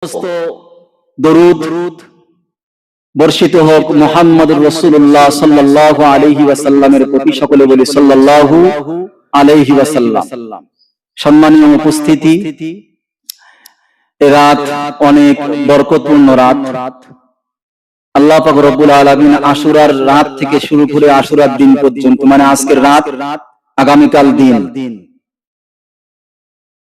সমস্ত দরুদ বর্ষিত হোক মুহাম্মদুর রাসূলুল্লাহ সাল্লাল্লাহু আলাইহি ওয়াসাল্লামের প্রতি। সকলে বলি সাল্লাল্লাহু আলাইহি ওয়াসাল্লাম। সম্মানীয় উপস্থিতি, এই রাত অনেক বরকতপূর্ণ রাত। আল্লাহ পাক রব্বুল আলামিন আশুরার রাত থেকে শুরু করে আশুরার দিন পর্যন্ত, মানে আজকের রাত আগামীকাল দিন,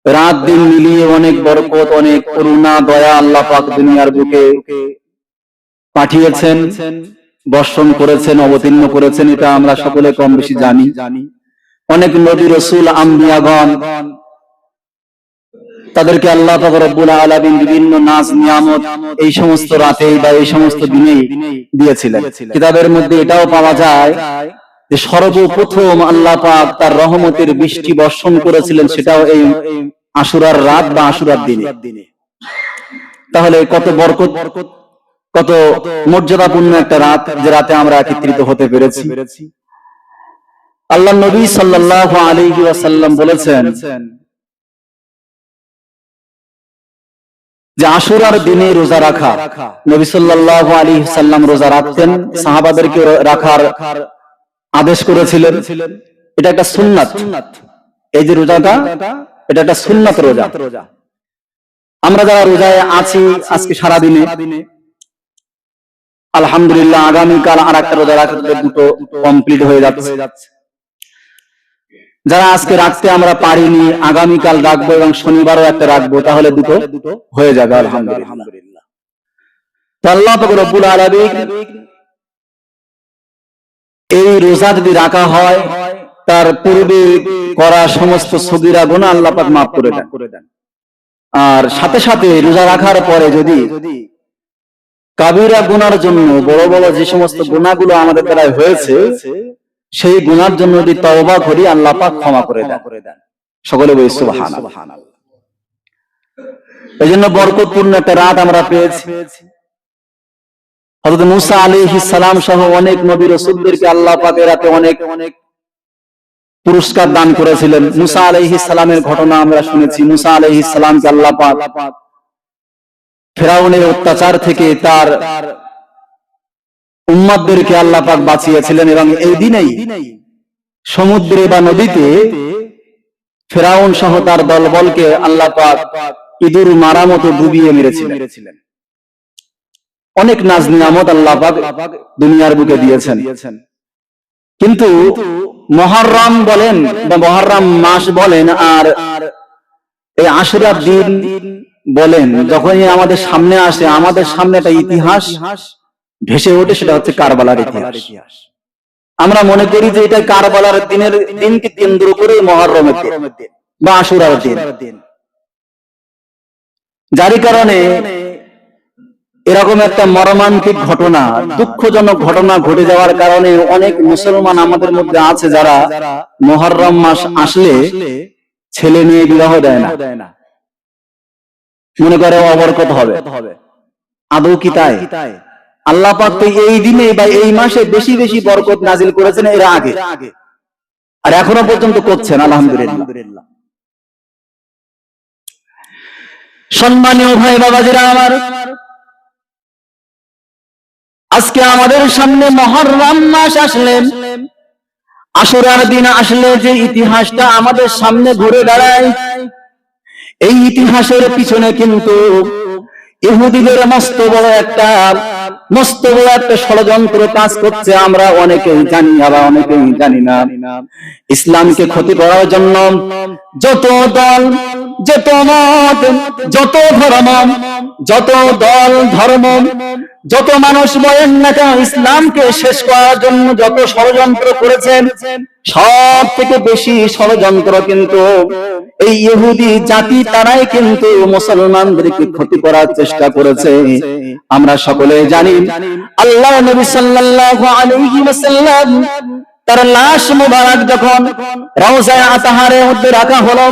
রাত দিন মিলিয়ে অনেক বরকত, অনেক করুণা, দয়া আল্লাহ পাক দুনিয়ার বুকে পাঠিয়েছেন, বর্ষণ করেছেন, অবতীর্ণ করেছেন। এটা আমরা সকলে কম বেশি জানি। অনেক নবী রাসূল আম্বিয়াগণ, তাদেরকে আল্লাহ পাক রব্বুল আলামিন বিভিন্ন নাজ নিয়ামত এই সমস্ত রাতে বা এই সমস্ত দিনেই দিয়েছিলেন। কিতাবের মধ্যে এটাও পাওয়া যায় যে সর্বপ্রথম আল্লাহ পাক তার রহমতের বৃষ্টি বর্ষণ করেছিলেন, সেটাও এই আশুরার রাত বা আশুরার দিনে। তাহলে কত বরকত, কত মর্যাদাপূর্ণ একটা রাত, যে রাতে আমরা একত্রিত হতে পেরেছি। আল্লাহর নবী সাল্লাল্লাহু আলাইহি ওয়াসাল্লাম বলেছেন যে আশুরার দিনে রোজা রাখা। নবী সাল্লাল্লাহু আলাইহি ওয়াসাল্লাম রোজা রাখতেন, সাহাবাদেরকে রাখার আদেশ করেছিলেন। এটা একটা সুন্নাত। এই যে রোজাটা, এটা একটা সুন্নাত রোজা। আমরা যারা রোজায় আছি আজকে সারা দিনে, আলহামদুলিল্লাহ, আগামীকাল আর একটা রোজা রাখতে দুটো কমপ্লিট হয়ে যাচ্ছে। যারা আজকে রাখতে আমরা পারিনি, আগামীকাল রাখবো এবং শনিবারও একটা রাখবো, তাহলে দুটো হয়ে যাবে আলহামদুলিল্লাহ। তো আল্লাহ পাক রব্বুল আলামিন এই রোজা যদি রাখা হয়, তার পূর্বে করা সমস্ত সগীরা গুনাহ আল্লাহ পাক মাফ করে দেন। আর সাথে সাথে রোজা রাখার পরে যদি কাবিরা গুনার জন্য, বড় বড় যে সমস্ত গুনাহগুলো আমাদের দ্বারা হয়েছে, সেই গুনার জন্য যদি তওবা করি, আল্লাহ পাক ক্ষমা করে দেন। সকলে বলি সুবহানাল্লাহ। এজন্য বরকতপূর্ণ একটা রাত আমরা পেয়েছি। হযরত মুসা আলাইহিস সালাম সহ অনেক নবী রাসূলদেরকে আল্লাহ পাক এর রাতে অনেক পুরস্কার দান করেছিলেন। মুসা আলাইহিস সালামের ঘটনা আমরা শুনেছি। মুসা আলাইহিস সালামকে আল্লাহ পাক ফিরাউনের অত্যাচার থেকে তার উম্মতদেরকে আল্লাহ পাক বাঁচিয়েছিলেন, এবং এই দিনেই সমুদ্রে বা নদীতে ফিরাউন সহ তার দলবলকে আল্লাহ পাক ইঁদুর মারা মতো ডুবিয়ে মেরেছিলেন। অনেক নাজ নিয়ামত আল্লাহ পাক দুনিয়ার বুকে দিয়েছেন। কিন্তু মুহররম বলেন বা মুহররম মাস বলেন, আর এই আশুরার দিন বলেন, যখনই আমাদের সামনে আসে, আমাদের সামনে একটা ইতিহাস ভেসে ওঠে, সেটা হচ্ছে কারবালার ইতিহাস। আমরা মনে করি যে এটা কারবালার দিনকে কেন্দ্র করে মুহররমের দিন বা আশুরার দিন, যারই কারণে এরকম একটা মর্মান্তিক ঘটনা, দুঃখজনক ঘটনা ঘটে যাওয়ার কারণে অনেক মুসলমান আমাদের মধ্যে আছে যারা মুহররম মাস আসলে ছেলে নিয়ে বিবাহ দেয় না, মনে করে অবরকত হবে। আদৌ কি তাই? আল্লাহ পাক তো এই দিনে বা এই মাসে বেশি বেশি বরকত নাজিল করেছেন এর আগে, আর এখনো পর্যন্ত করছেন, আলহামদুলিল্লাহ। সম্মানীয় ভাই বাবাজিরা আমার, আজকে আমাদের সামনে মুহররম মাস আসলে, আশুরার দিন আসলে যে ইতিহাসটা আমাদের সামনে ঘুরে দাঁড়ায়, এই ইতিহাসের পিছনে কিন্তু ইহুদিদের মস্ত বড় একটা ষড়যন্ত্র কাজ করছে। আমরা অনেকেই জানি, আবার অনেকেই জানি না। ইসলামকে ক্ষতি করার জন্য যত দল, যত মত, যত ধর্ম, যত দল ধর্ম, যত মানুষ বলেন না কেন, ইসলামকে শেষ করার জন্য যত ষড়যন্ত্র করেছেন, সব থেকে বেশি ষড়যন্ত্র কিন্তু এই ইহুদি জাতি, তারাই কিন্তু মুসলমানদেরকে ক্ষতি করার চেষ্টা করেছে। আমরা সকলে জানি, আল্লাহ নবী সাল্লাল্লাহু আলাইহি ওয়াসাল্লাম তার লাশ মুবারক যখন রওজায়ে আতাহারের মধ্যে রাখা হলো,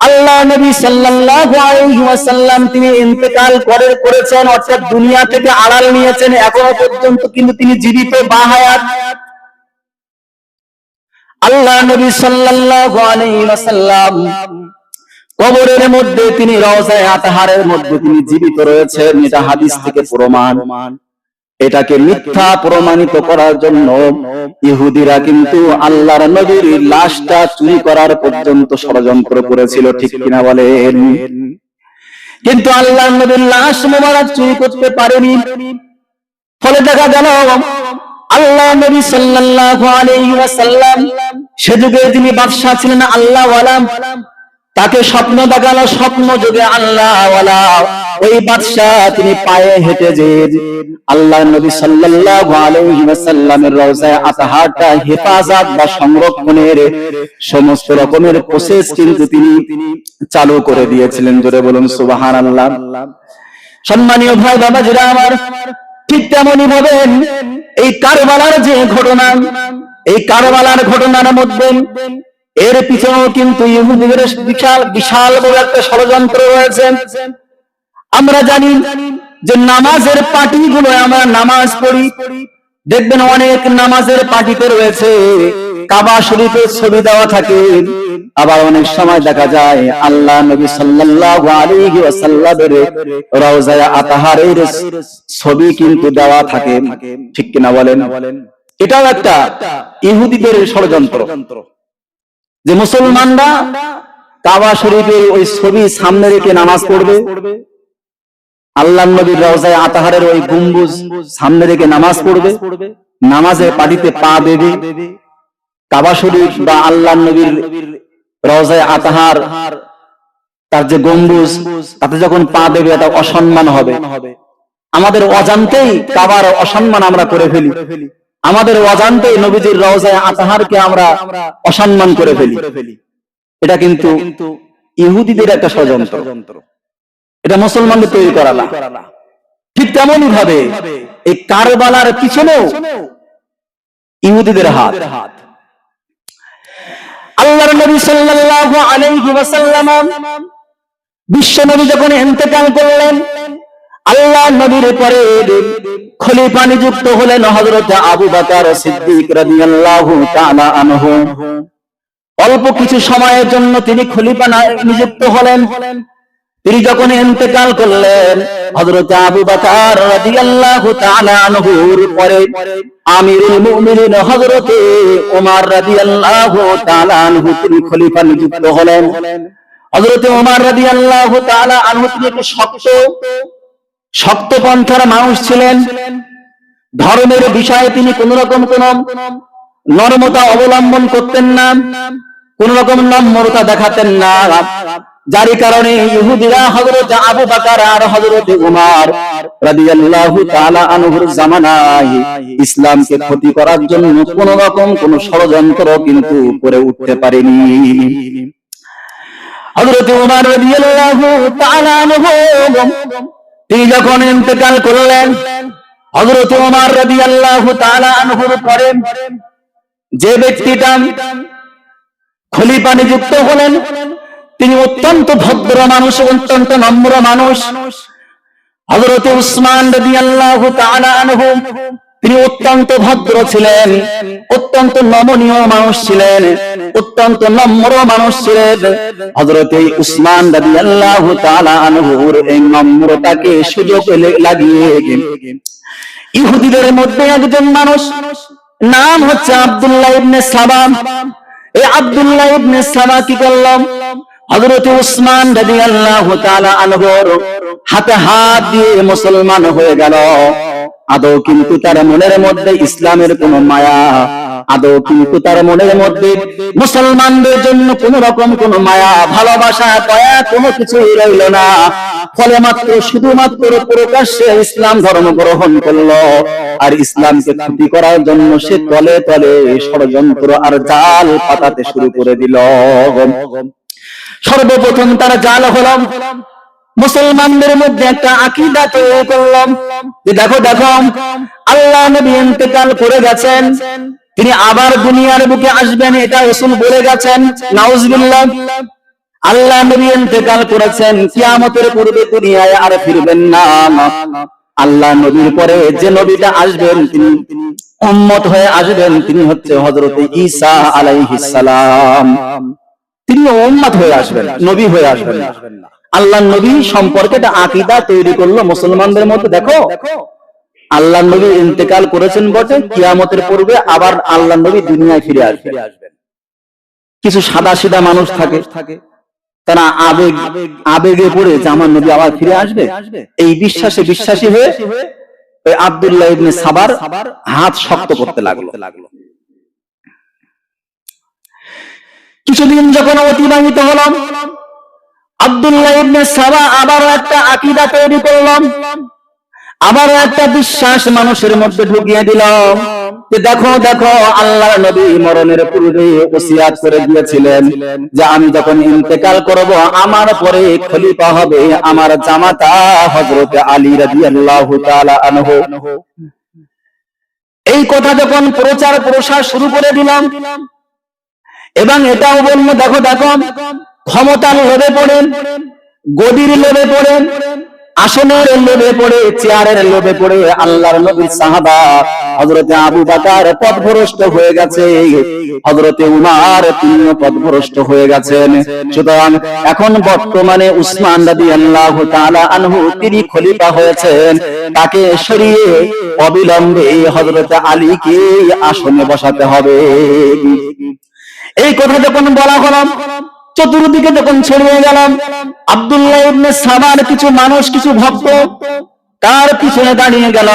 আল্লাহ নবী সাল্লাল্লাহু আলাইহি ওয়াসাল্লাম তিনি ইন্তেকাল করেছেন, অর্থাৎ দুনিয়া থেকে আড়াল নিয়েছেন। এখনো পর্যন্ত কিন্তু তিনি জীবিত বা হায়াত। আল্লাহ নবী সাল্লাল্লাহু আলাইহি ওয়াসাল্লাম কবরের মধ্যে তিনি, রওজায়ে আতহারের মধ্যে তিনি জীবিত রয়েছেন, এটা হাদিস থেকে প্রমাণ। এটাকে মিথ্যা প্রমাণিত করার জন্য ইহুদিরা কিন্তু আল্লাহর নবীর লাশটা চুরি করার পর্যন্ত ষড়যন্ত্র করেছিল, ঠিক কিনা বলেন? কিন্তু আল্লাহর নবীর লাশ মোবারক চুরি করতে পারেনি। ফলে দেখা গেল আল্লাহ নবী সাল্লাল্লাহু আলাইহি ওয়াসাল্লাম, সে যুগে যিনি বাদশা ছিলেন আল্লাহ ওয়ালা, তাকে স্বপ্ন দেখালো, স্বপ্ন যুগে আল্লাহ ওয়ালা ওই বাদশা তিনি পায়ে হেঁটে যে আল্লাহ নবী সাল্লাল্লাহু আলাইহি ওয়াসাল্লামের রওজায়ে আতহারটা হেফাজত বা সংরক্ষণের সমস্ত রকমের প্রসেস কিন্তু তিনি চালু করে দিয়েছিলেন। জোরে বলুন সুবহানাল্লাহ। সম্মানীয় ভাই বাবাজিরা আমার, ঠিক তেমনই ভাবে এই কারবালার যে ঘটনা, এই কারবালার ঘটনার মধ্যে এর পিছনেও কিন্তু ইহুদিদের বিশাল বিশাল বড় একটা ষড়যন্ত্র রয়েছে। আমরা জানি যে নামাজের পার্টিগুলো, আমরা নামাজ পড়ি, দেখবেন অনেক নামাজের পার্টিতে রয়েছে কাবা শরীফের ছবি দেওয়া থাকে। আবার অনেক সময় দেখা যায় আল্লাহ নবী সাল্লাল্লাহু আলাইহি ওয়াসাল্লামের রওজায়ে আতহারের ছবি কিন্তু দেওয়া থাকে, ঠিক কিনা বলেন? এটাও একটা ইহুদিদের ষড়যন্ত্র যে মুসলমানরা কাবা শরীফের ওই ছবি সামনে রেখে নামাজ পড়বে, আল্লাহ নবীর রওজায়ে আতহারের ওই গম্বুজ সামনে রেখে নামাজ পড়বে, নামাজের পাটিতে পা দেবে। কাবা শরীফ বা আল্লাহ নবীর রওজায়ে আতহার তার যে গম্বুজ, তাতে যখন পা দেবে এটা অসম্মান হবে। আমাদের অজান্তেই কাবার অসম্মান আমরা করে ফেলি, আমাদের অজান্তেই নবীজির রওজায়ে আতহারকে আমরা অসম্মান করে ফেলি। এটা কিন্তু ইহুদিদের একটা ষড়যন্ত্র, এটা মুসলমানদের তৈরি করা না। ঠিক তেমনই ভাবে এই কারবালার পিছনেও ইহুদিদের হাত। আল্লাহর নবী সাল্লাল্লাহু আলাইহি ওয়াসাল্লাম বিশ্ব নবী যখন ইন্তেকাল করলেন, আল্লাহ নবীর পরে খলিফা নিযুক্ত হলেন হযরত আবু বকর সিদ্দিক রাদিয়াল্লাহু তাআলা আনহু। অল্প কিছু সময়ের জন্য তিনি খলিফা নিযুক্ত হলেন। তিনি যখন ইন্তেকাল করলেন, হযরত আবু বকর রাদিয়াল্লাহু তাআলা আনহুর পরে আমিরুল মুমিনিন হযরত ওমর রাদিয়াল্লাহু তাআলা আনহু তিনি খলিফা নিযুক্ত হলেন। হযরত ওমর রাদিয়াল্লাহু তাআলা আনহু তিনি একটু শক্ত পন্থার মানুষ ছিলেন। ধর্মের বিষয়ে তিনি কোন রকম কোন নরমতা অবলম্বন করতেন না, কোন রকম নম্রতা দেখাতেন না। যার কারণে ইহুদিরা হযরত আবু বকর আর হযরত ওমর রাদিয়াল্লাহু তাআলা আনহুর জামানায় ইসলামকে ক্ষতি করার জন্য কোন রকম কোন ষড়যন্ত্র কিন্তু করে উঠতে পারেনি। হযরত ওমর রাদিয়াল্লাহু তাআলা আনহু তিনি যখন ইন্তেকাল করলেন, হযরত ওমর রাদিয়াল্লাহু তাআলা আনহুর পরে যে ব্যক্তিটা খলিফা নিযুক্ত হলেন, তিনি অত্যন্ত ভদ্র মানুষ, অত্যন্ত নম্র মানুষ। হযরত উসমান রাদিয়াল্লাহু তাআলা আনহু তিনি অত্যন্ত ভদ্র ছিলেন, অত্যন্ত নমনীয় মানুষ ছিলেন, অত্যন্ত নম্র মানুষ ছিলেন। হযরত উসমান রাদিয়াল্লাহু তাআলা আনহুর এই নম্রতাকে সুযোগ লাগিয়ে ইহুদিদের মধ্যে একজন মানুষ, নাম হচ্ছে আব্দুল্লাহ ইবনে সাবা। এই আব্দুল্লাহ ইবনে সাবা কি করলাম, হযরত উসমান রাদিয়াল্লাহু তাআলা আনহুর হাতে হাত দিয়ে মুসলমান হয়ে গেল। আদৌ কিন্তু তার মনের মধ্যে ইসলামের কোন মায়া, আদৌ কিন্তু তার মনের মধ্যে মুসলমানদের জন্য কোন রকম কোন মায়া, ভালোবাসা, দয়া কোনো কিছুই রইল না। ফলে মাত্র শুধুমাত্র প্রকাশ্যে ইসলাম ধর্ম গ্রহণ করলো, আর ইসলামকে ক্ষতি করার জন্য সে তলে তলে ষড়যন্ত্র আর জাল পাতাতে শুরু করে দিল। সর্বপ্রথম তার জাল হলো মুসলমানদের মধ্যে একটা আকীদা তৈরি করলাম যে দেখো আল্লাহ নবী ইন্তেকাল করে গেছেন, তিনি আবার দুনিয়ার বুকে আসবেন, এটা রাসূল বলে গেছেন। নাউজুবিল্লাহ। আল্লাহ নবী ইন্তেকাল করেছেন, কিয়ামতের পূর্বে দুনিয়ায় আর ফিরবেন না। আল্লাহ নবীর পরে যে নবীটা আসবেন, তিনি উম্মত হয়ে আসবেন, তিনি হচ্ছে হযরত ঈসা আলাইহিস সালাম। তিনি উম্মত হয়ে আসবেন, নবী হয়ে আসবেন না। আল্লাহ নবী সম্পর্কে একটা আকীদা তৈরি করলো মুসলমানদের মধ্যে। দেখো, আল্লাহ নবী ইন্তেকাল করেছেন বটে, কিয়ামতের পূর্বে আবার আল্লাহ নবী দুনিয়ায় ফিরে আসবেন। কিছু সাদা সিধা মানুষ থাকে, তারা আবেগে পড়ে যে আমার নবী আবার ফিরে আসবে, এই বিশ্বাসে বিশ্বাসী হয়ে ওই আব্দুল্লাহ ইবনে সাবার হাত শক্ত করতে লাগলো। কিছুদিন যখন অতিবাহিত হলো, আব্দুল্লাহ ইবনে সাবা আবারও একটা আকীদা তৈরি করলাম, আবারও একটা বিশ্বাস মানুষের মধ্যে ঢুকিয়ে দিলাম যে দেখো দেখো, আল্লাহর নবী মরণের পূর্বে ওসিয়াত করে দিয়েছিলেন যে আমি যখন ইন্তেকাল করব আমার পরে খলিফা হবে আমার জামাতা হযরত আলী রাদিয়াল্লাহু তাআলা আনহু। এই কথা যখন প্রচার প্রসার শুরু করে দিলাম, এবং এটাও বলবো দেখো দেখো, ক্ষমতার লোভে পড়েন, গদির লোভে পড়েন, আসনের লোভে পড়ে, চেয়ারের লোভে পড়ে আল্লাহর নবীর সাহাবা হযরতে আবু বকর পথভ্রষ্ট হয়ে গেছে, হযরতে উমর তিনিও পথভ্রষ্ট হয়ে গেছেন। সুতরাং এখন বর্তমানে উসমান রাদিয়াল্লাহু তাআলা আনহু তিনি খলিফা হয়েছেন, তাকে সরিয়ে অবিলম্বে হযরতে আলীকে আসনে বসাতে হবে। এই কথা যখন বলা হলো, চতুর্দিকে যখন ছড়িয়ে গেলাম, আব্দুল্লাহ ইবনে সাবার কিছু মানুষ, কিছু ভক্ত তার পিছনে দাঁড়িয়ে গেল,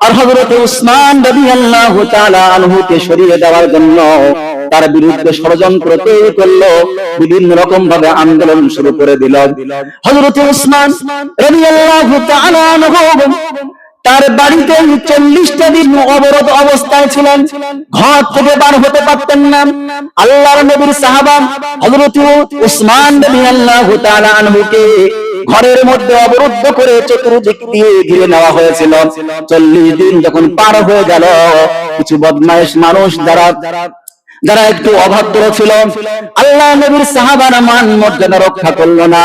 আর হযরত উসমান রাদিয়াল্লাহু তাআলা আনহুকে সরিয়ে দেওয়ার জন্য তার বিরুদ্ধে ষড়যন্ত্র তৈরি করলো, বিভিন্ন রকম ভাবে আন্দোলন শুরু করে দিল। হযরত উসমান রাদিয়াল্লাহু তাআলা আনহু তার বাড়িতে 40টা দিন অবরোধ অবস্থায় ছিলেন, ঘর থেকে বার হতে পারতেন না। আল্লাহর নবীর সাহাবা হযরত উসমান রাদিয়াল্লাহু তাআলা আনহুকে ঘরের মধ্যে অবরুদ্ধ করে চতুর্দিক দিয়ে ঘিরে নেওয়া হয়েছিল। 40 দিন যখন পার হয়ে গেল, কিছু বদমাইশ মানুষ যারা একটু অভদ্র ছিল, আল্লাহ নবীর সাহাবার মান মর্যাদা রক্ষা করলো না,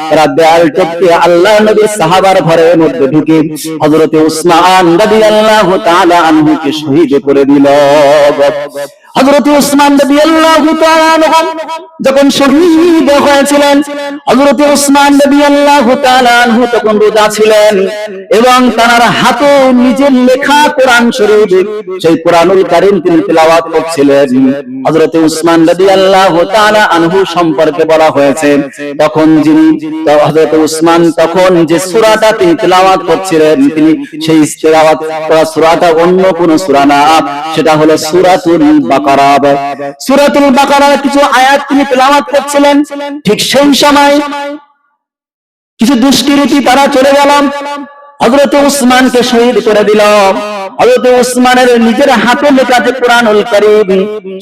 তারা দেয়াল টপকে আল্লাহ নবীর সাহাবার ঘরের মধ্যে ঢুকে হযরত উসমান রাদিয়াল্লাহু তাআলা আনহুকে শহীদ করে দিল। হযরত উসমান রাদিয়াল্লাহু তাআলা আনহু যখন শহীদ হয়েছিলেন, হযরত উসমান রাদিয়াল্লাহু তাআলা আনহু তখন রোজা ছিলেন, এবং তার হাতে নিজের লেখা কোরআন শরীফ, সেই কোরআনুল কারীম তিনি তেলাওয়াত করছিলেন। হযরত উসমান রাদিয়াল্লাহু তাআলা আনহু সম্পর্কে বলা হয়েছে, তখন হযরত উসমান তখন যে সূরাটা তিনি তেলাওয়াত করছিলেন, তিনি সেই তেলাওয়াত করা সূরাটা অন্য কোন সূরা না, সেটা হলো সূরাতুল বাকারা। সূরাতুল বাকারার কিছু আয়াত তিনি তেলাওয়াত করছিলেন। ঠিক সেই সময় কিছু দুষ্কৃতী তারা চলে গেল, হযরত উসমানকে শহীদ করে দিল। হযরত উসমানের নিজের হাতে লেখা যে কোরআনুল কারীম,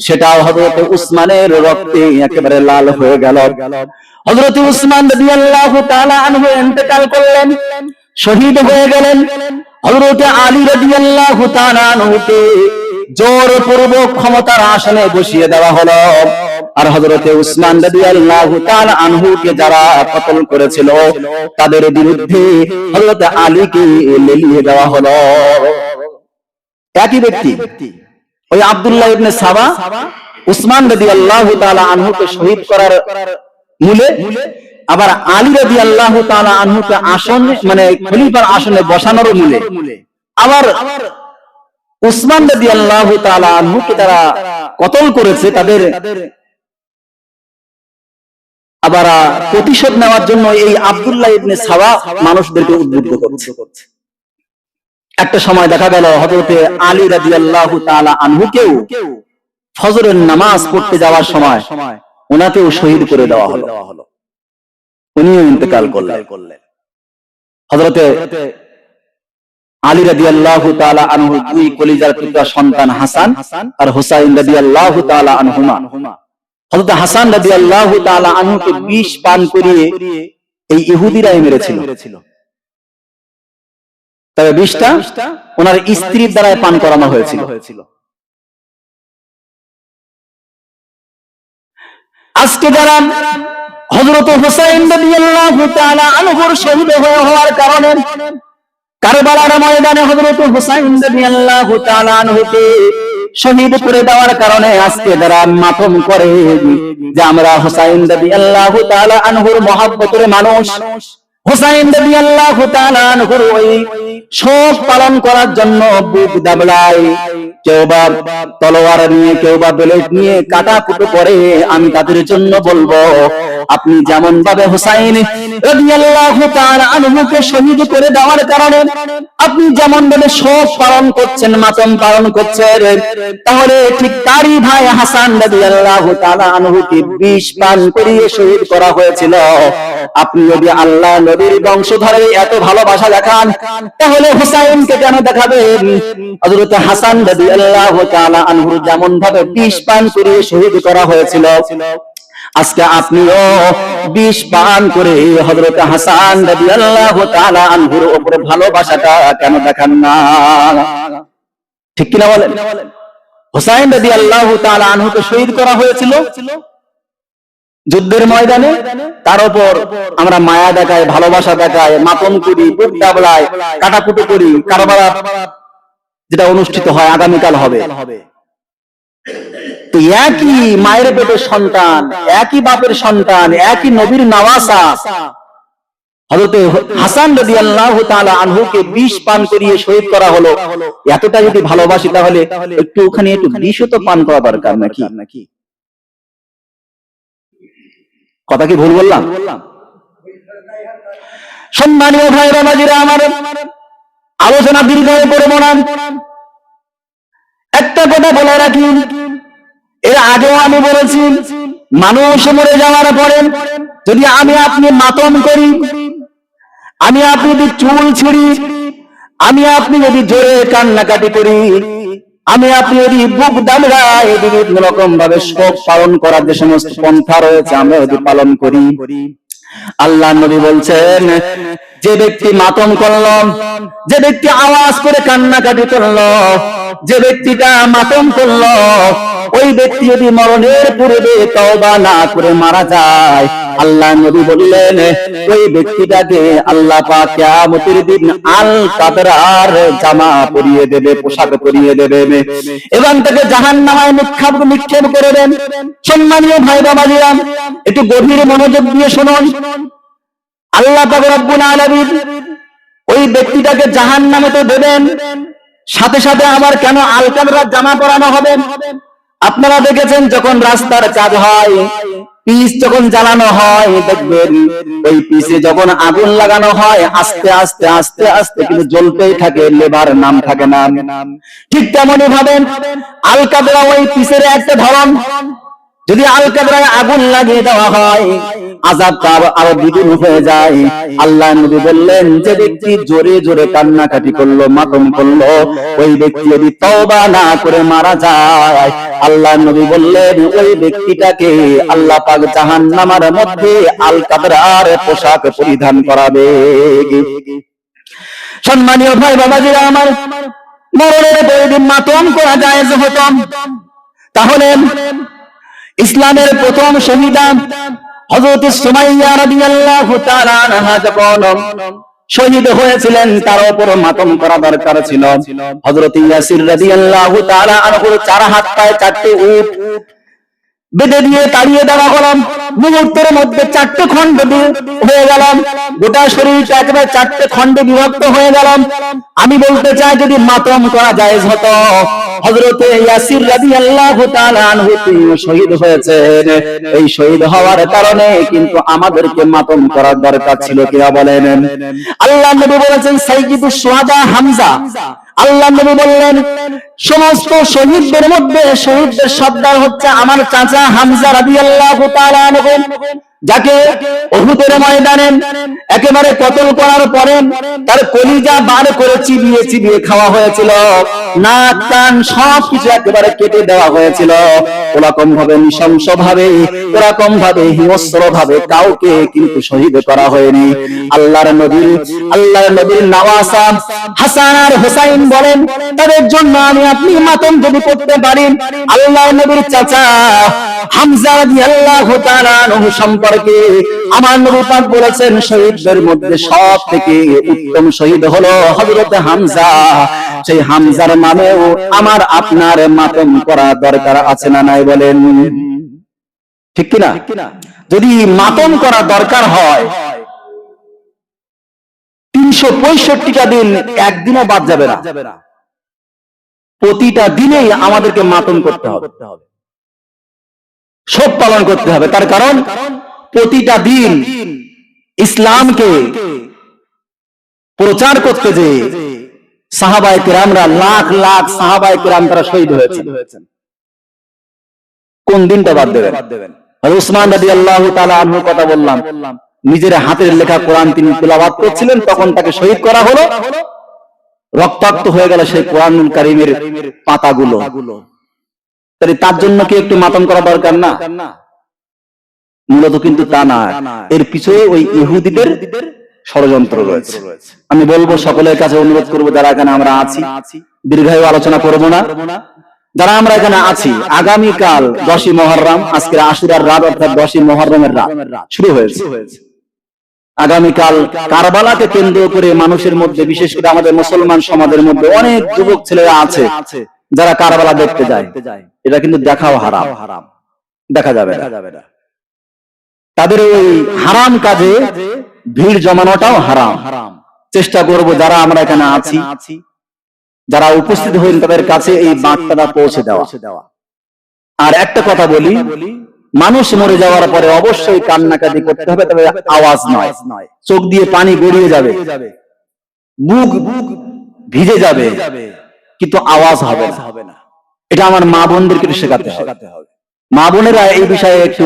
সেটাও হযরত উসমানের রক্তে একেবারে লাল হয়ে গেল। হযরত উসমান রাদিয়াল্লাহু তাআলা আনহু ইন্তেকাল করলেন, শহীদ হয়ে গেলেন। হযরত আলী রাদিয়াল্লাহু তাআলা আনহুকে জোরপূর্বক ক্ষমতার আসনে বসিয়ে দেওয়া হলো, আর হযরতে উসমান রাদিয়াল্লাহু তাআলা আনহুকে যারা কতল করেছিল তাদের বিরুদ্ধে হযরত আলীকে লেলিয়ে দেওয়া হলো। একই ব্যক্তি, ওই আব্দুল্লাহ ইবনে সাবা উসমান রাদিয়াল্লাহু তাআলা আনহুকে শহীদ করার মূলে, আবার আলী রাদিয়াল্লাহু তাআলা আনহুকে আসনে মানে খলিফার আসনে বসানোর মূলে, আবার উসমান রাদিয়াল্লাহু তাআলা আনহুকে তারা কতল করেছে, তাদের আবার প্রতিশোধ নেওয়ার জন্য এই আব্দুল্লাহ ইবনে সাবা মানুষদেরকে উদ্বুদ্ধ করছে। একটা সময় দেখা গেল হযরতে আলী রাদিয়াল্লাহু তাআলা আনহুকেও ফজরের নামাজ পড়তে যাওয়ার সময় ওনাকেও শহীদ করে দেওয়া হলো, উনিও ইন্তেকাল করলেন। হযরতে আলী রাদিয়াল্লাহু তাআলা আনহু দুই কলিজার টুকরা সন্তান হাসান আর হুসাইন রাদিয়াল্লাহু তাআলা আনহুমা, হযরত হাসান রাদিয়াল্লাহু তাআলা আনহুকে বিষ পান করিয়ে এই ইহুদিরাই মেরেছিল। তবে বিষটা ওনার স্ত্রীর দ্বারা পান করানো হয়েছিল। আজকে যারা হযরত হুসাইন রাদিয়াল্লাহু তাআলা আনহুর শহীদ হওয়ার কারণে কারবালার ময়দানে হযরত হুসাইন রাদিয়াল্লাহু তাআলা আনহুকে শহীদ করে দেওয়ার কারণে আজকে যারা মাতম করে যে আমরা হুসাইন রাদিয়াল্লাহু তাআলা আনহুর মহব্বতের মানুষ, হুসাইন রাদিয়াল্লাহু তাআলা আনহুর ওই শোক পালন করার জন্য বুক দাবড়ায়, কেউ বা তলোয়ার নিয়ে, কেউ বা ব্লেড নিয়ে কাটাকুটো করে, আমি তাদের জন্য বলবো আপনি যেমন ভাবে হুসাইন রাদিয়াল্লাহু তাআলা আনহুকে শহীদ করে দেওয়ার কারণে আপনি যেমন ভাবে শোক পালন করছেন, মাতম পালন করছেন, তাহলে ঠিক তারই ভাই হাসান রাদিয়াল্লাহু তাআলা আনহুকে বিষ পান করিয়ে শহীদ করা হয়েছিল। আপনি যদি আল্লাহ নবীর বংশধরে এত ভালোবাসা দেখান, তাহলে হুসাইনকে কেন দেখাবেন? হযরত হাসান রাদিয়াল্লাহু তাআলা আনহু যেমন ভাবে বিষ পান করিয়ে শহীদ করা হয়েছিল, আজকে আপনিও বিষ পান করে হযরত হাসান রাদিয়াল্লাহু তাআলা আনহুর উপরে ভালোবাসাটা কেন দেখান না? ঠিক কিনা বলেন? হুসাইন রাদিয়াল্লাহু তাআলা আনহুকে শহীদ করা হয়েছিল যুদ্ধের ময়দানে, তার উপর আমরা মায়া দেখাই, ভালোবাসা দেখাই, মাতম করি, বুক দাবড়াই, কাটাকুটো করি। কারবালা যেটা অনুষ্ঠিত হয় আগামীকাল হবে, তো একই মায়ের পেটের সন্তান, একই বাপের সন্তান, একই নবীর নওয়াসা হযরত হাসান রাদিয়াল্লাহু তাআলা আনহুকে বিষ পান করিয়ে শহীদ করা হলো। এতটা যদি ভালোবাসি তাহলে একটুখানি একটু বিষও তো পান করা দরকার নাকি? কথা কি ভুল বললাম? সম্মানীয় ভাই বাবাজিরা আমার, আলোচনা দীর্ঘ হয়ে পড়বো না, একটা কথা বলে রাখি, এর আগেও আমি বলেছি, মানুষ মরে যাওয়ার পরে যদি আমি আপনি মাতম করি, আমি আপনি যদি চুল ছিঁড়ি, আমি আপনি যদি জোরে কান্নাকাটি করি, আমি আপনি যদি বুক দামড়াই, বিভিন্ন রকম ভাবে শোক পালন করার যে সমস্ত পন্থা রয়েছে আমরা যদি পালন করি, আল্লাহ নবী বলছেন যে ব্যক্তি মাতম করল, যে ব্যক্তি আওয়াজ করে কান্নাকাটি করল, যে ব্যক্তিটা মাতম করল, ওই ব্যক্তি যদি মরণের পূর্বে তওবা না করে মারা যায়, আল্লাহ নবী বললেন ওই ব্যক্তিটাকে আল্লাহ পাক কিয়ামতের দিন আল কাদরার জামা পরিয়ে দেবে, পোশাক পরিয়ে দেবে এবং তাকে জাহান্নামে নিক্ষেপ করে দেন। সম্মানীয় ভাই বাবাজিরা, একটু গভীর মনোযোগ দিয়ে শুনুন। আল্লাহ পাক রব্বুল আলামিন ওই ব্যক্তিটাকে জাহান্নামে তো দেবেন, সাথে সাথে আবার কেন আল কাদরার জামা পরানো হবে? আপনারা দেখেছেন যখন রাস্তার কাজ হয়, পিচ যখন জ্বালানো হয়, দেখবেন ওই পিচে যখন আগুন লাগানো হয় আস্তে আস্তে আস্তে আস্তে কিন্তু জ্বলতেই থাকে, লেবার নাম থাকে না। ঠিক তেমনই ভাবে আল কাদরা ওই পিচের একটা ধরন, যদি আল কাদরায় আগুন লাগিয়ে দেওয়া হয় আযাবটা আরো দ্বিগুণ হয়ে যায়। আল্লাহ নবী বললেন যে ব্যক্তি জোরে জোরে কান্নাকাটি করলো, মাতম করলো, ওই ব্যক্তি যদি তওবা না করে মারা যায়, আল্লাহ নবী বললেন ওই ব্যক্তিটাকে আল্লাহ পাক জাহান্নামের মধ্যে আল কাদরার পোশাক পরিধান করাবে। সম্মানীয় ভাই বাবাজিরা আমার, মরণের পরে যদি মাতম করা যায় হতো, তাহলে ইসলামের প্রথম শহীদা হযরত সুমাইয়া রাদিয়াল্লাহু তাআলা আনহা যখন শহীদ হয়েছিলেন, তার উপর মাতম করা দরকার ছিল। হযরত ইয়াসির রাদিয়াল্লাহু তাআলা আনহুর 4 হাত পায়ে 4টে উট বেঁধে দিয়ে তাড়িয়ে দেওয়া হলো, মুহূর্তের মধ্যে 4টে খণ্ড হয়ে গেল, গোটা শরীরটা একেবারে 4টে খণ্ডে বিভক্ত হয়ে গেল। আমি বলতে চাই যদি মাতম করা জায়েজ হতো, হযরত ইয়াসির রাদিয়াল্লাহু তাআলা আনহু তিনি শহীদ হয়েছেন, এই শহীদ হওয়ার কারণে কিন্তু আমাদেরকে মাতম করার দরকার ছিল কিনা বলেন? আল্লাহ নবী বলেছেন সাইয়্যিদুশ শুহাদা হামজা, আল্লাহ নবী বললেন সমস্ত শহীদদের মধ্যে শহীদদের সর্দার হচ্ছে আমার চাচা হামজা রাদিয়াল্লাহু তাআলা আনহু, যাকে উহুদের ময়দানে একেবারে কতল করার পরে তার কলিজা বার করে চিবিয়ে চিবিয়ে খাওয়া হয়েছিল, নাক কান সবকিছু একেবারে কেটে দেওয়া হয়েছিল। ওরকম ভাবে নৃশংস ভাবে, ওরকম ভাবে হিংস্র ভাবে কাউকে কিন্তু শহীদ করা হয়নি। আল্লাহর নবীর নওয়াসা হাসান আর হুসাইন বলেন তাদের জন্য আমি আপনি মাতম যদি করতে পারি, আল্লাহর নবীর চাচা হামজা রাদিয়াল্লাহু তাআলা আনহু সম্পর্কে আমার নবী পাক বলেছেন শহীদদের মধ্যে সবথেকে উত্তম শহীদ হলো হযরত হামজা। সেই হামজার নামেও আমার আপনার মাতম করা দরকার আছে না নাই বলেন? ঠিক কিনা? যদি মাতম করা দরকার হয় 365টা দিন একদিনও বাদ যাবে না, প্রতিটা দিনেই আমাদেরকে মাতম করতে হবে, সব পালন করতে হবে। তার কারণ প্রতিটা দিন ইসলামকে প্রচার করতে যে সাহাবায়ে কেরামরা লাখ লাখ সাহাবায়ে কেরাম তারা শহীদ হয়েছেন, কোন দিনটা বাদ দেবেন? উসমান রাদিয়াল্লাহু তাআলা আনহুর কথা বললাম, নিজের হাতের লেখা কোরআন তিনি তিলাওয়াত করছিলেন, তখন তাকে শহীদ করা হলো, রক্তাক্ত হয়ে গেল সেই কোরআনুল কারীমের পাতাগুলো। তাহলে তার জন্য কি একটু মাতম করা দরকার না? মূলত কিন্তু তা না, এর পিছনে ওই ইহুদিদের ষড়যন্ত্র রয়েছে। আমি বলবো, সকলের কাছে অনুরোধ করবো, যারা এখানে আমরা আছি, দীর্ঘায়ু আলোচনা করব না, যারা আমরা এখানে আছি, আগামীকাল 10ই মুহররম, আজকে আশুরার রাত অর্থাৎ 10ই মুহররমের রাত শুরু হয়েছে। আগামীকাল কারবালাকে কেন্দ্র করে মানুষের মধ্যে, বিশেষ করে আমাদের মুসলমান সমাজের মধ্যে অনেক যুবক ছেলেরা আছে যারা কারবালা দেখতে যায়। এটা কিন্তু দেখাও হারাম, দেখা যাবে না। তাদের ওই হারাম কাজে ভিড় জমানোটাও হারাম। চেষ্টা করব যারা আমরা এখানে আছি, যারা উপস্থিত হইন, তাদের কাছে এই বার্তাটা পৌঁছে দেওয়া। আর একটা কথা বলি, মানুষ মরে যাওয়ার পরে অবশ্যই কান্নাকাটি করতে হবে, তবে আওয়াজ নয়। চোখ দিয়ে পানি গড়িয়ে যাবে, বুক ভিজে যাবে, কিন্তু আওয়াজ হবে না। এটা আমার মা বোনদেরকে শেখাতে হবে। মা বোনেরা এই বিষয়ে একটু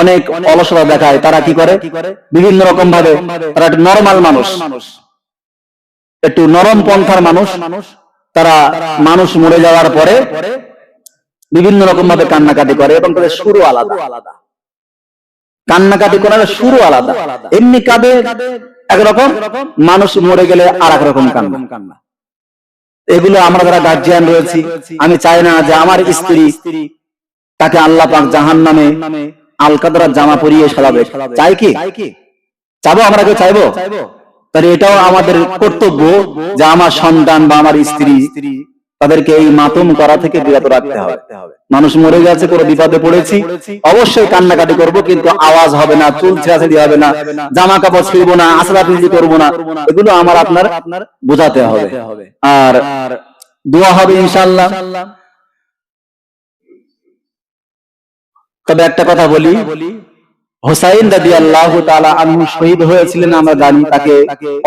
অনেক অলসতা দেখায়। তারা কি করে, বিভিন্ন রকম ভাবে, তারা একটু নরমাল মানুষ, একটু নরম পন্থার মানুষ, তারা মানুষ মরে যাওয়ার পরে বিভিন্ন রকম ভাবে কান্নাকাটি করে, এবং তাদের সুরও আলাদা, কান্নাকাটি করার সুরও আলাদা। এমনি কাঁদে একরকম, মানুষ মরে গেলে আর এক রকম কান্না। এগুলো আমরা যারা গার্জিয়ান রয়েছি, আমি চাই না যে আমার স্ত্রী তাকে আল্লাহ পাক জাহান্নামে আলকাদরা জামা পরিয়ে সাজাবে। চাই কি? চাবো? আমরা কেউ চাইবো? তাহলে এটাও আমাদের কর্তব্য যে আমার সন্তান বা আমার স্ত্রী, তাদেরকে এই মাতম করা থেকে বিরত রাখতে হবে। মানুষ মরে গেছে, কোনো বিপদে পড়েছি, অবশ্যই কান্নাকাটি করব, কিন্তু আওয়াজ হবে না, চুল ছেঁড়াছেড়ি হবে না, জামা কাপড় ছিঁড়বো না, আসরাফিজি করবো না। এগুলো আমার আপনার বোঝাতে হবে, আর দোয়া হবে ইনশাআল্লাহ। তবে একটা কথা বলি, হুসাইন রাদিয়াল্লাহু তাআলা আনহু শহীদ হয়েছিলেন, আমরা জানি তাকে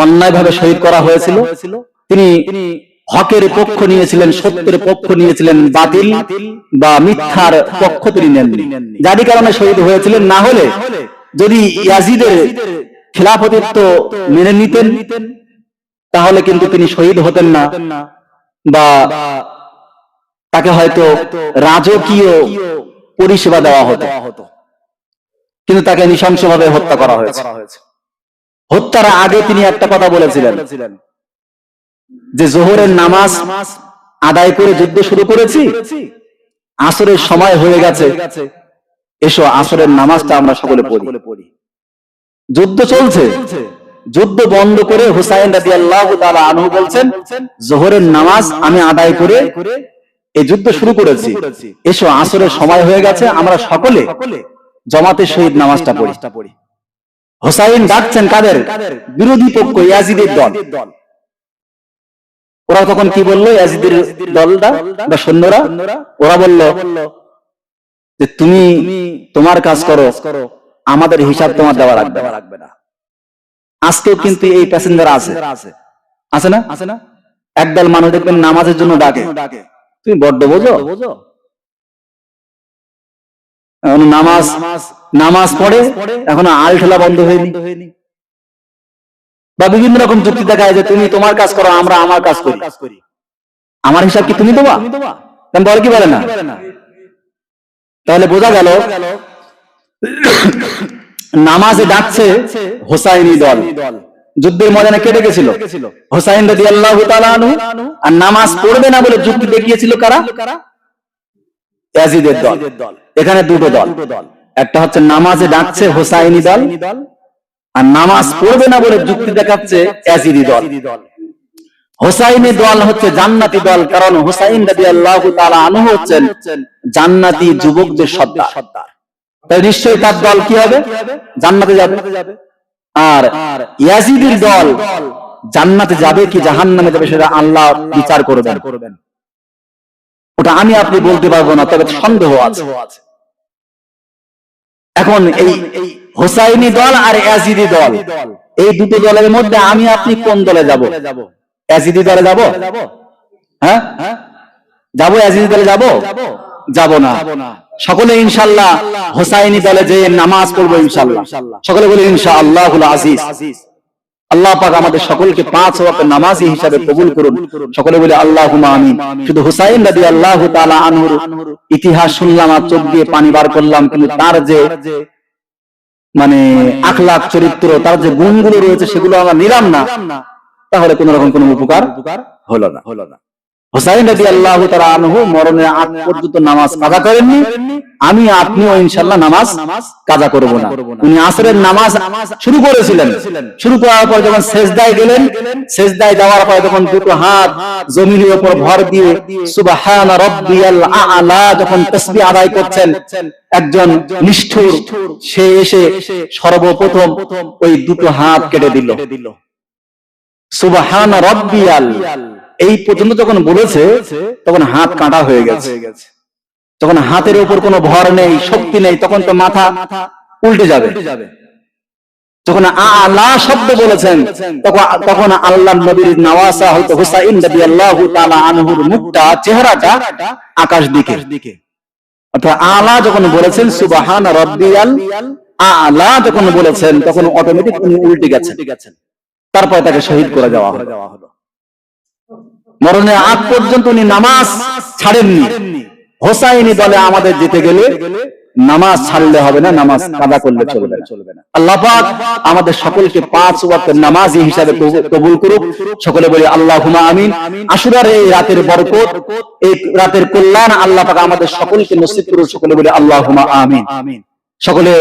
অন্যায়ভাবে শহীদ করা হয়েছিল। তিনি হকের পক্ষ নিয়েছিলেন, সত্যের পক্ষ নিয়েছিলেন, বাতিল বা মিথ্যার পক্ষ তিনি নেননি, যারই কারণে শহীদ হয়েছিলেন। না হলে যদি ইয়াজিদের খিলাফতিত্ব মেনে নিতেন, তাহলে কিন্তু তিনি শহীদ হতেন না, বা তাকে হয়তো রাজকীয় পরিষেবা দেওয়া হতো, কিন্তু তাকে নৃশংসভাবে হত্যা করা হয়েছে। হত্যার আগে তিনি একটা কথা বলেছিলেন যে জোহরের নামাজ আদায় করে যুদ্ধ শুরু করেছি, আসরের সময় হয়ে গেছে, এসো আসরের নামাজটা আমরা সকলে পড়ি। যুদ্ধ চলছে, যুদ্ধ বন্ধ করে হুসাইন রাদিয়াল্লাহু তাআলা আনহু বলছেন, জোহরের নামাজ আমি আদায় করে এই যুদ্ধ শুরু করেছি, এসো আসরের সময় হয়ে গেছে, আমরা সকলে জামাতের সহিত নামাজটা পড়ি। হুসাইন ডাকছেন কাদের? বিরোধী পক্ষ, ইয়াজিদের দল। ওরা তখন কি বললো? ইয়াজিদের দলটা বা সৈন্যরা, ওরা বলল যে তুমি তোমার কাজ করো, আমাদের হিসাব তোমার দেওয়া লাগবে না। আজকেও কিন্তু এই প্যাসেঞ্জার আছে না? একদল মানুষ দেখবেন নামাজের জন্য ডাকে, তুমি বড্ড বোঝো, নামাজ পড়ে এখনো আল ঠেলা বন্ধ হয়নি, বা বিভিন্ন রকম যুক্তি দেখায় যে তুমি তোমার কাজ করো, আমরা আমার কাজ করি, আমার হিসাব কি তুমি দেবা? বলে কি বলে না? তাহলে বোঝা গেল নামাজে ডাকছে হুসাইনি দল, যুদ্ধের ময়দানে কেটে গেছিল হুসাইন রাদিয়াল্লাহু তাআলা আনহু, আর নামাজ পড়বে না বলে যুক্তি দেখিয়েছিল কারা? ইয়াজিদের দল। এখানে দুটো দল, একটা হচ্ছে নামাজে ডাকছে হুসাইনি দল, আর নামাজ পড়বে না বলে যুক্তি দেখাচ্ছে ইয়াজিদি দল। হোসাইনি দল হচ্ছে জান্নাতি দল, কারণ হোসাইন রাদিয়াল্লাহু তাআলা আনহু হচ্ছেন জান্নাতি যুবকদের সর্দার। তাই নিশ্চয়ই তার দল কি হবে? জান্নাতে যাবে। আর ইয়াজিদের দল জান্নাতে যাবে কি জাহান্নামে যাবে সেটা আল্লাহ বিচার করবেন। ওটা আমি আপনি বলতে পারবো না, তবে সন্দেহ আছে। এখন এই হোসাইনি দল আর ইয়াজিদি দল, এই দুটো দলের মধ্যে আমি আপনি কোন দলে যাব? ইয়াজিদি দলে যাব? হ্যাঁ যাবো? ইয়াজিদি দলে যাব? যাব না। সকলে ইনশাআল্লাহ হোসাইনি দলে যে নামাজ পড়বো ইনশাআল্লাহ। সকলে বলি ইনশাআল্লাহুল আজিজ। আল্লাহ পাক আমাদের সকলকে 5 ওয়াক্ত নামাজি হিসাবে কবুল করুন। সকলে বলি আল্লাহুম্মা আমিন। শুধু হুসাইন রাদিয়াল্লাহু তাআলা আনহুর ইতিহাস শুনলাম আর চোখ দিয়ে পানি বার করলাম, কিন্তু তার যে মানে আখলাক চরিত্র, তার যে গুণগুলো রয়েছে সেগুলো আমরা নিলাম না, তাহলে কোন রকম কোনো উপকার হলো না। হুসাইন রাদিয়াল্লাহু তাআলা আনহু মরণের আগ পর্যন্ত নামাজ কাজা করেননি, আমি আপনিও ইনশাআল্লাহ নামাজ কাজা করব না। উনি আসরের নামাজ শুরু করেছিলেন, শুরু করার পর যখন সিজদায় গেলেন, সিজদায় যাওয়ার পর যখন দুটো হাত জমিনের উপর ভর দিয়ে সুবহানা রাব্বিয়াল আ'লা যখন তাসবিহ আদায় করছেন, একজন নিষ্ঠুর সে এসে সর্বপ্রথম ওই দুটো হাত কেটে দিল। সুবহানা রাব্বিয়াল এই পর্যন্ত যখন বলেছে তখন হাত কাটা হয়ে গেছে। যখন হাতের উপর কোনো ভর নেই, শক্তি নেই, তখন তো মাথা উল্টে যাবে। যখন আ'লা শব্দ বলেছেন তখন আল্লাহর নবীর নওয়াসা হয়তো হুসাইন রাদিয়াল্লাহু তাআলা আনহুর মুখটা, চেহারাটা আকাশ দিকে। অর্থাৎ আ'লা যখন বলেছেন সুবহান রাব্বিয়াল আ'লা যখন বলেছেন তখন অটোমেটিক উনি উল্টে গেছেন। তারপর তাকে শহীদ করে দেওয়া হলো। মরণের আগ পর্যন্ত উনি নামাজ ছাড়েননি। হোসাইনি দলে আমাদের যেতে গেলে নামাজ ছাড়লে হবে না, নামাজ কাজা করলে চলবে না। আল্লাহ পাক আমাদের সকলকে 5 ওয়াক্ত নামাজি হিসাবে কবুল করুক। সকলে বলি আল্লাহুম্মা আমিন। আশুরার এই রাতের বরকত, এই রাতের কল্যাণ আল্লাহ পাক আমাদের সকলকে নসিব করুক। সকলে বলি আল্লাহুম্মা আমিন। সকলে